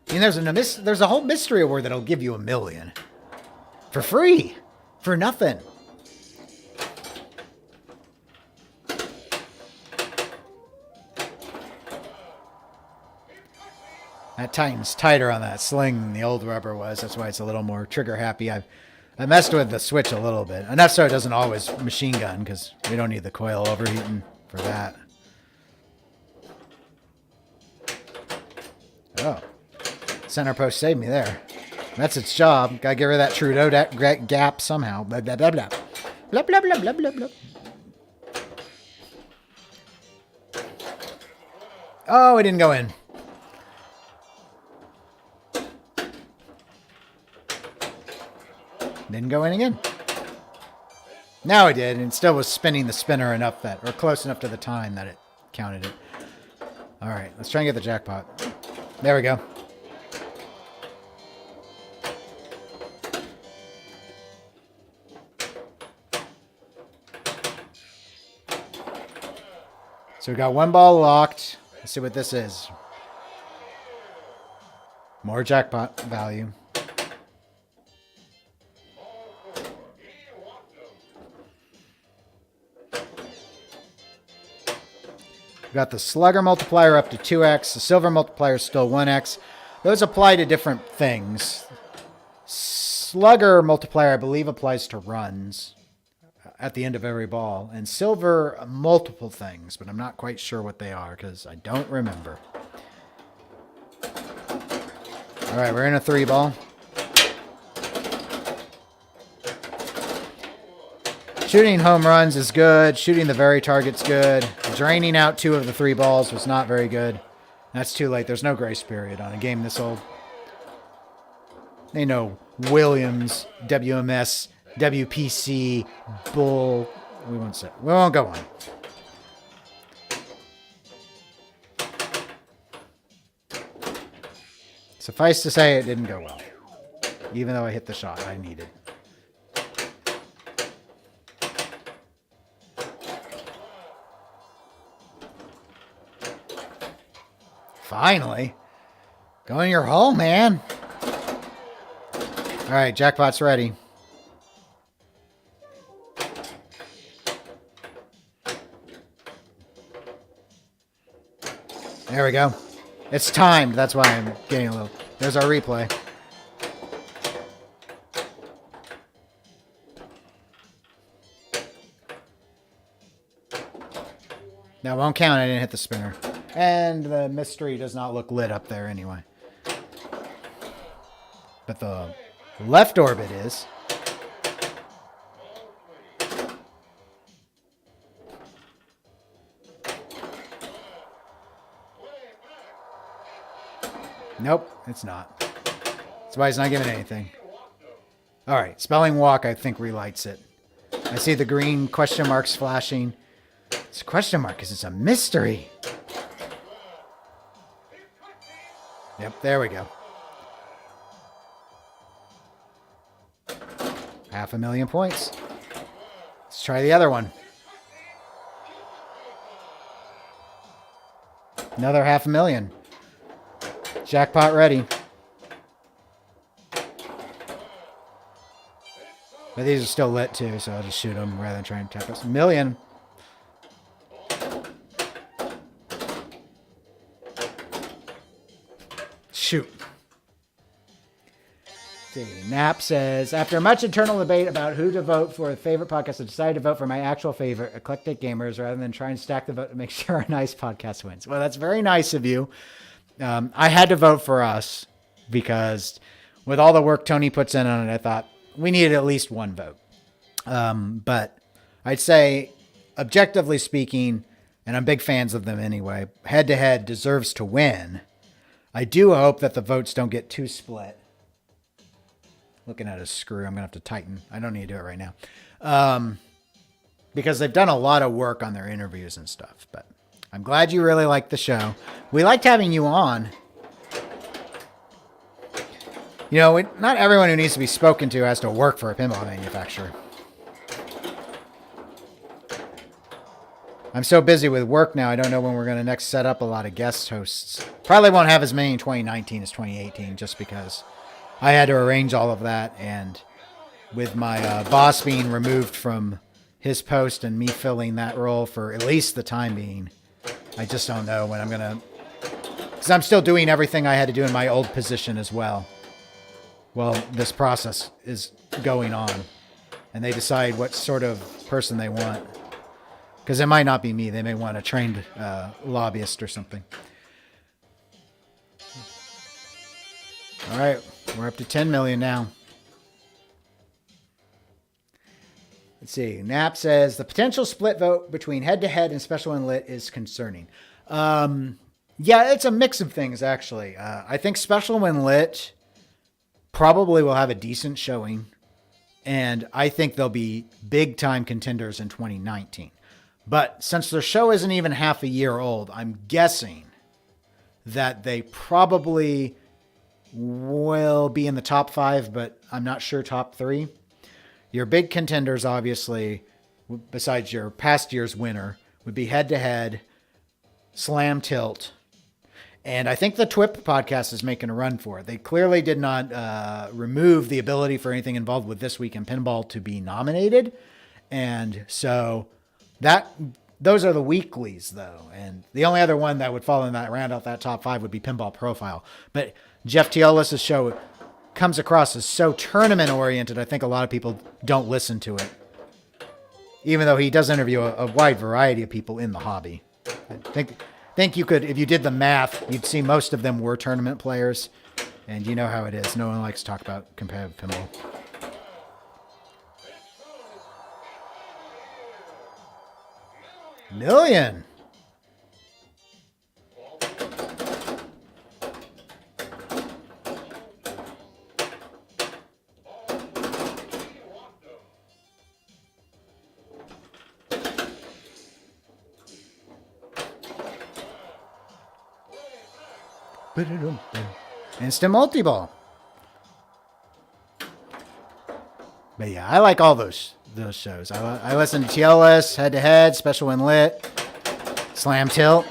I mean, there's a whole mystery award that'll give you $1 million. For free. For nothing. That tightens tighter on that sling than the old rubber was. That's why it's a little more trigger happy. I messed with the switch a little bit. Enough so it doesn't always machine gun, because we don't need the coil overheating for that. Oh. Center post saved me there. That's its job. Gotta get rid of that Trudeau gap somehow. Blah, blah, blah, blah. Blah, blah, blah, blah, blah, blah. Oh, it didn't go in. Didn't go in again. Now it did, and it still was spinning the spinner enough that, or close enough to the time that it counted it. All right, let's try and get the jackpot. There we go. So we got one ball locked. Let's see what this is. More jackpot value. We got the slugger multiplier up to 2x. The silver multiplier is still 1x. Those apply to different things. Slugger multiplier, I believe, applies to runs at the end of every ball. And silver, multiple things, but I'm not quite sure what they are because I don't remember. All right, we're in a 3-ball. Shooting home runs is good. Shooting the very target's good. Draining out 2 of the 3 balls was not very good. That's too late. There's no grace period on a game this old. They know Williams, WMS, WPC, Bull. We won't go on. Suffice to say, it didn't go well. Even though I hit the shot I needed. Finally. Go in your hole, man. All right, jackpot's ready. There we go. It's timed. That's why I'm getting a little... There's our replay. That won't count. I didn't hit the spinner. And the mystery does not look lit up there anyway. But the left orbit is. Nope, it's not. That's why it's not giving anything. All right, spelling walk, I think, relights it. I see the green question marks flashing. It's a question mark because it's a mystery. Yep, there we go. 500,000 points. Let's try the other one. Another 500,000. Jackpot ready. But these are still lit too, so I'll just shoot them rather than try and tap us. $1 million. Shoot. See, Nap says, after much internal debate about who to vote for a favorite podcast, I decided to vote for my actual favorite, Eclectic Gamers, rather than try and stack the vote to make sure a nice podcast wins. Well, that's very nice of you. I had to vote for us because with all the work Tony puts in on it, I thought we needed at least one vote. But I'd say, objectively speaking, and I'm big fans of them anyway, head-to-head deserves to win. I do hope that the votes don't get too split. Looking at a screw, I'm going to have to tighten. I don't need to do it right now. Because they've done a lot of work on their interviews and stuff. But I'm glad you really liked the show. We liked having you on. You know, not everyone who needs to be spoken to has to work for a pinball manufacturer. I'm so busy with work now, I don't know when we're going to next set up a lot of guest hosts. Probably won't have as many in 2019 as 2018 just because I had to arrange all of that. And with my boss being removed from his post and me filling that role for at least the time being, I just don't know when I'm going to... Because I'm still doing everything I had to do in my old position as well. Well, this process is going on. And they decide what sort of person they want. Because it might not be me. They may want a trained lobbyist or something. All right. We're up to 10 million now. Let's see. Nap says, the potential split vote between head-to-head and special and lit is concerning. Yeah, it's a mix of things, actually. I think special and lit probably will have a decent showing. And I think they'll be big-time contenders in 2019. But since their show isn't even half a year old, I'm guessing that they probably will be in the top 5, but I'm not sure top 3. Your big contenders, obviously, besides your past year's winner, would be head-to-head, Slam Tilt, and I think the TWIP podcast is making a run for it. They clearly did not remove the ability for anything involved with This Week in Pinball to be nominated, and so... those are the weeklies, though. And the only other one that would fall in that round out that top 5 would be Pinball Profile. But Jeff Teolis' show comes across as so tournament-oriented, I think a lot of people don't listen to it. Even though he does interview a wide variety of people in the hobby. I think you could, if you did the math, you'd see most of them were tournament players. And you know how it is. No one likes to talk about competitive pinball. Million. Instant multi-ball. But yeah, I like all those shows. I listen to TLS, Head to Head, Special and Lit, Slam Tilt.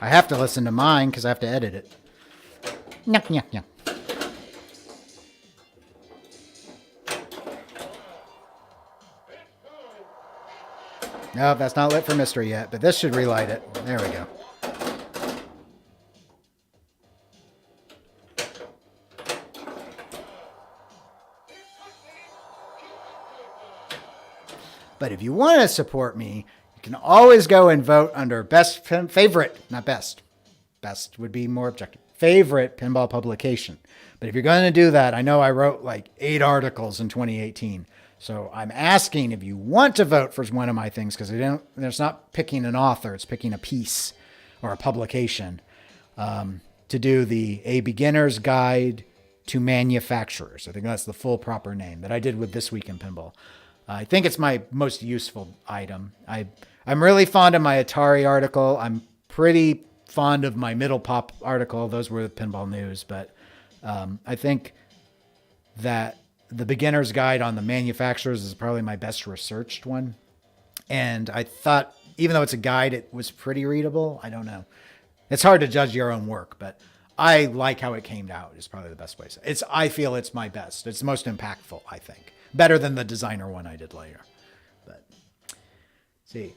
I have to listen to mine because I have to edit it. Nyuk, nyuk, nyuk. No, that's not lit for mystery yet, but this should relight it. There we go. But if you want to support me, you can always go and vote under best favorite, not best. Best would be more objective. Favorite pinball publication. But if you're going to do that, I know I wrote like 8 articles in 2018. So I'm asking if you want to vote for one of my things, because there's not picking an author, it's picking a piece or a publication, to do A Beginner's Guide to Manufacturers. I think that's the full proper name that I did with This Week in Pinball. I think it's my most useful item. I'm really fond of my Atari article. I'm pretty fond of my Middle Pop article. Those were the Pinball News, but I think that the Beginner's Guide on the Manufacturers is probably my best researched one. And I thought, even though it's a guide, it was pretty readable. I don't know. It's hard to judge your own work, but I like how it came out is probably the best way. I feel it's my best. It's most impactful, I think. Better than the designer one I did later. But, see.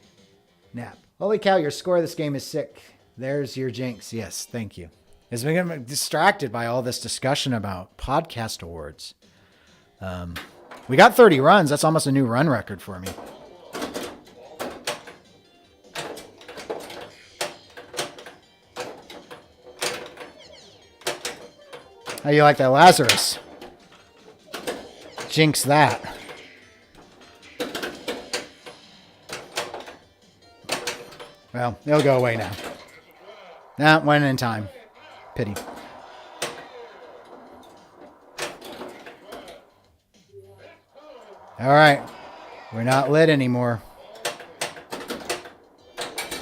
Nap. Holy cow, your score of this game is sick. There's your jinx. Yes, thank you. As we get distracted by all this discussion about podcast awards. We got 30 runs. That's almost a new run record for me. How do you like that Lazarus? Jinx that. Well, it'll go away now. Nah, went in time. Pity. All right. We're not lit anymore.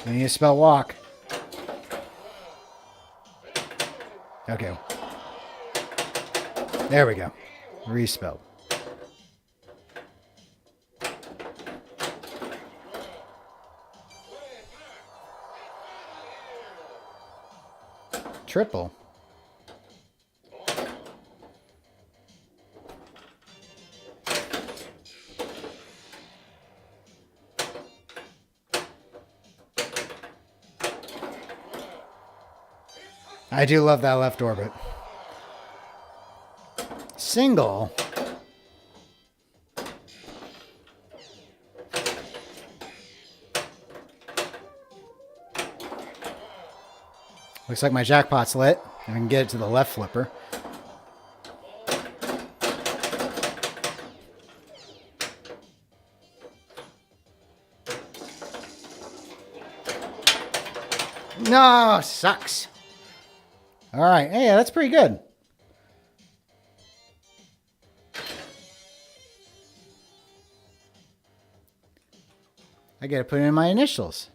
We need to spell walk. Okay. There we go. Respelled. Triple. I do love that left orbit. Single. Looks like my jackpot's lit. I can get it to the left flipper. No, sucks. All right. Hey, that's pretty good. I gotta put in my initials.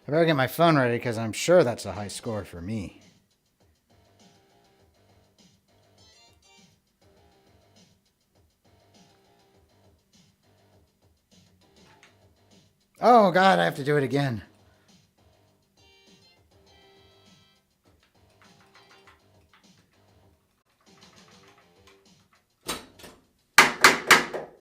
I better get my phone ready because I'm sure that's a high score for me. Oh, God, I have to do it again.